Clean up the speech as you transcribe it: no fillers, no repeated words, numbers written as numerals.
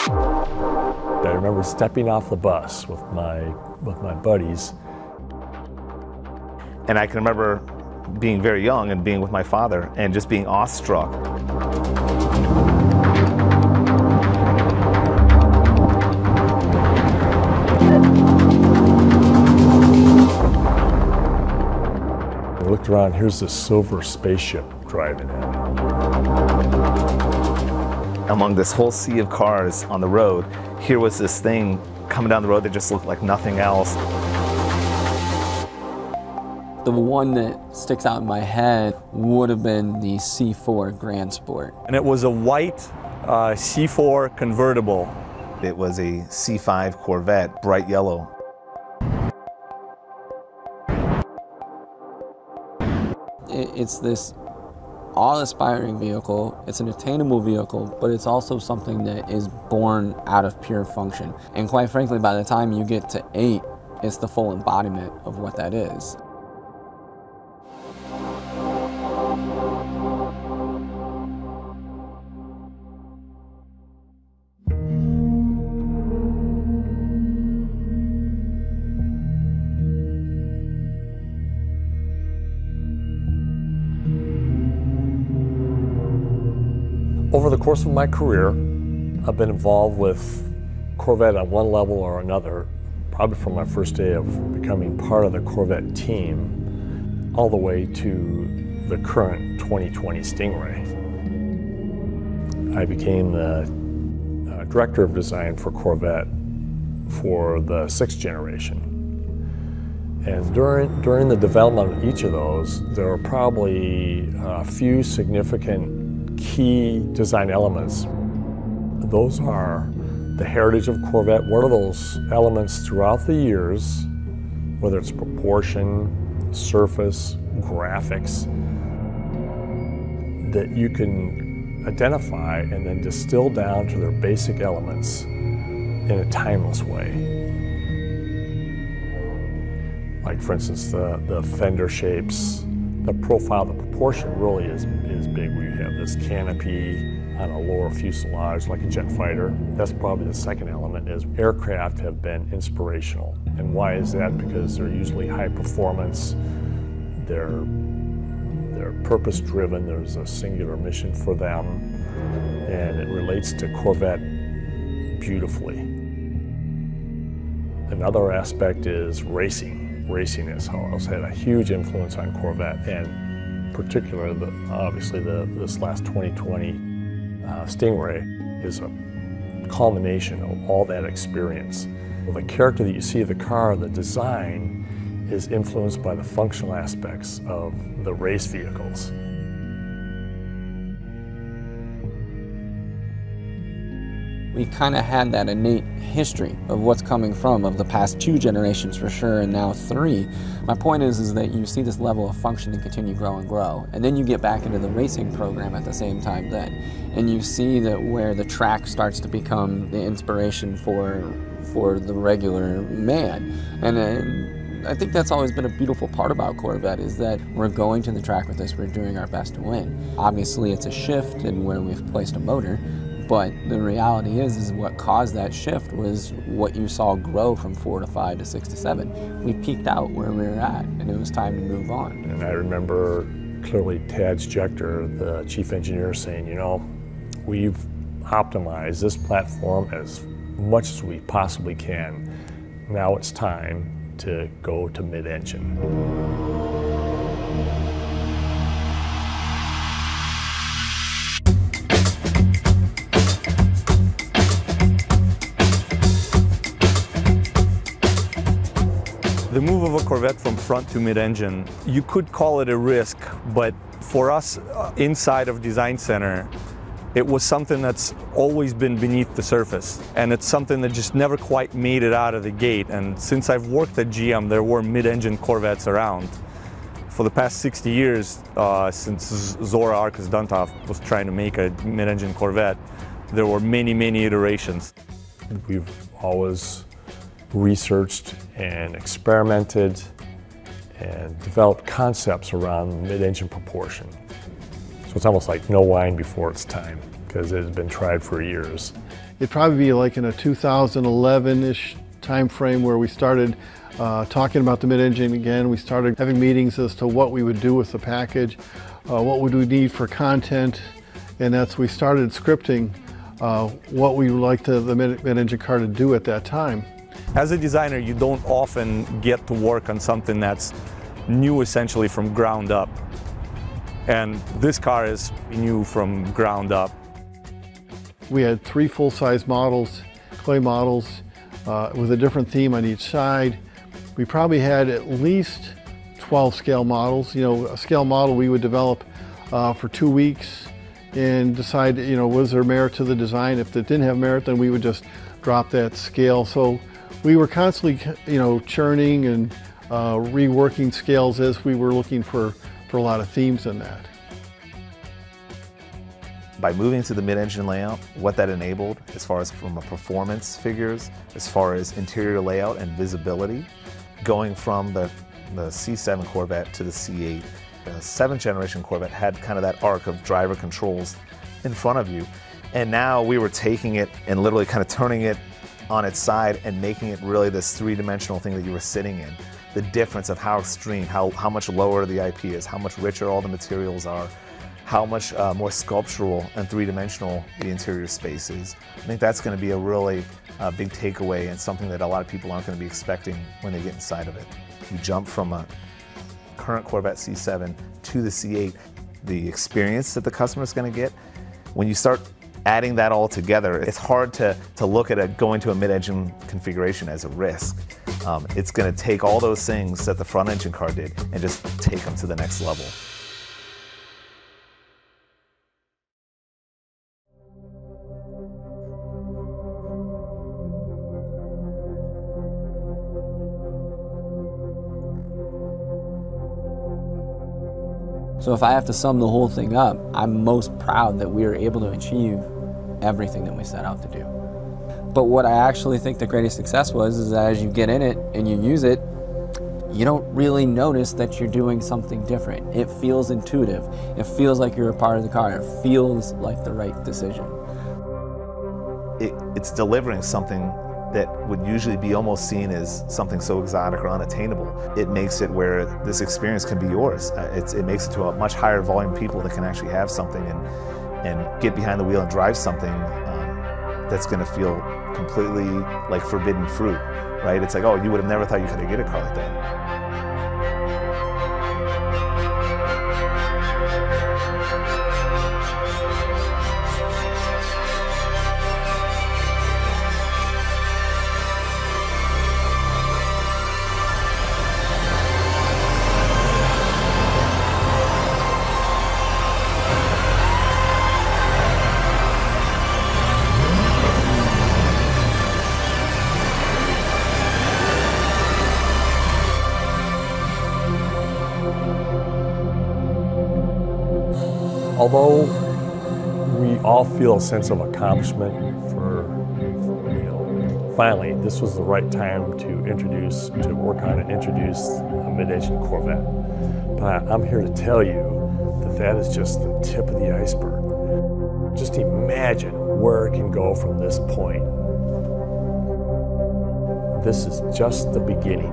I remember stepping off the bus with my buddies. And I can remember being very young and being with my father and just being awestruck. I looked around, here's this silver spaceship driving in. Among this whole sea of cars on the road, here was this thing coming down the road that just looked like nothing else. The one that sticks out in my head would have been the C4 Grand Sport. And it was a white C4 convertible. It was a C5 Corvette, bright yellow. It's this awe-inspiring vehicle, it's an attainable vehicle, but it's also something that is born out of pure function. And quite frankly, by the time you get to 8, it's the full embodiment of what that is. Over the course of my career, I've been involved with Corvette on one level or another, probably from my first day of becoming part of the Corvette team, all the way to the current 2020 Stingray. I became the director of design for Corvette for the 6th generation. And during the development of each of those, there were probably a few significant key design elements. Those are the heritage of Corvette. What are those elements throughout the years, whether it's proportion, surface, graphics, that you can identify and then distill down to their basic elements in a timeless way. Like, for instance, the fender shapes, the profile, the proportion really is big, where you have this canopy on a lower fuselage like a jet fighter. That's probably the second element, is aircraft have been inspirational. And why is that? Because they're usually high performance, they're purpose driven, there's a singular mission for them, and it relates to Corvette beautifully. Another aspect is racing. Racing has had a huge influence on Corvette, and particularly, obviously, this last 2020 Stingray is a culmination of all that experience. Well, the character that you see of the car, the design, is influenced by the functional aspects of the race vehicles. We kind of had that innate history of what's coming from, of the past 2 generations for sure, and now 3. My point is that you see this level of functioning continue grow and grow, and then you get back into the racing program at the same time then, and you see that where the track starts to become the inspiration for the regular man. And I think that's always been a beautiful part about Corvette, is that we're going to the track with this, we're doing our best to win. Obviously it's a shift in where we've placed a motor, but the reality is what caused that shift was what you saw grow from 4 to 5 to 6 to 7. We peaked out where we were at, and it was time to move on. And I remember clearly Tad Schechter, the chief engineer, saying, you know, we've optimized this platform as much as we possibly can. Now it's time to go to mid-engine. The move of a Corvette from front to mid-engine, you could call it a risk, but for us inside of Design Center, it was something that's always been beneath the surface, and it's something that just never quite made it out of the gate. And since I've worked at GM, there were mid-engine Corvettes around. For the past 60 years, since Zora Arkus Duntov was trying to make a mid-engine Corvette, there were many, many iterations. We've always researched and experimented and developed concepts around mid-engine proportion. So it's almost like no wine before it's time, because it has been tried for years. It'd probably be like in a 2011-ish time frame where we started talking about the mid-engine again. We started having meetings as to what we would do with the package, what would we need for content, and we started scripting what we would like the mid-engine car to do at that time. As a designer, you don't often get to work on something that's new essentially from ground up. And this car is new from ground up. We had 3 full-size models, clay models, with a different theme on each side. We probably had at least 12 scale models. You know, a scale model we would develop for 2 weeks and decide, you know, was there merit to the design? If it didn't have merit, then we would just drop that scale. So we were constantly, you know, churning and reworking scales as we were looking for a lot of themes in that. By moving to the mid-engine layout, what that enabled, as far as from a performance figures, as far as interior layout and visibility, going from the C7 Corvette to the C8, the 7th generation Corvette had kind of that arc of driver controls in front of you. And now we were taking it and literally kind of turning it on its side and making it really this 3-dimensional thing that you were sitting in. The difference of how extreme, how much lower the IP is, how much richer all the materials are, how much more sculptural and 3-dimensional the interior space is. I think that's going to be a really big takeaway and something that a lot of people aren't going to be expecting when they get inside of it. If you jump from a current Corvette C7 to the C8, the experience that the customer is going to get, when you start adding that all together, it's hard to look at going to a mid-engine configuration as a risk. It's going to take all those things that the front engine car did and just take them to the next level. So if I have to sum the whole thing up, I'm most proud that we were able to achieve everything that we set out to do. But what I actually think the greatest success was is that as you get in it and you use it, you don't really notice that you're doing something different. It feels intuitive. It feels like you're a part of the car. It feels like the right decision. It's delivering something that would usually be almost seen as something so exotic or unattainable. It makes it where this experience can be yours. It makes it to a much higher volume of people that can actually have something and get behind the wheel and drive something that's going to feel completely like forbidden fruit, right? It's like, oh, you would have never thought you could get a car like that. Although we all feel a sense of accomplishment for finally, this was the right time to work on and introduce a mid-engine Corvette. But I'm here to tell you that that is just the tip of the iceberg. Just imagine where it can go from this point. This is just the beginning.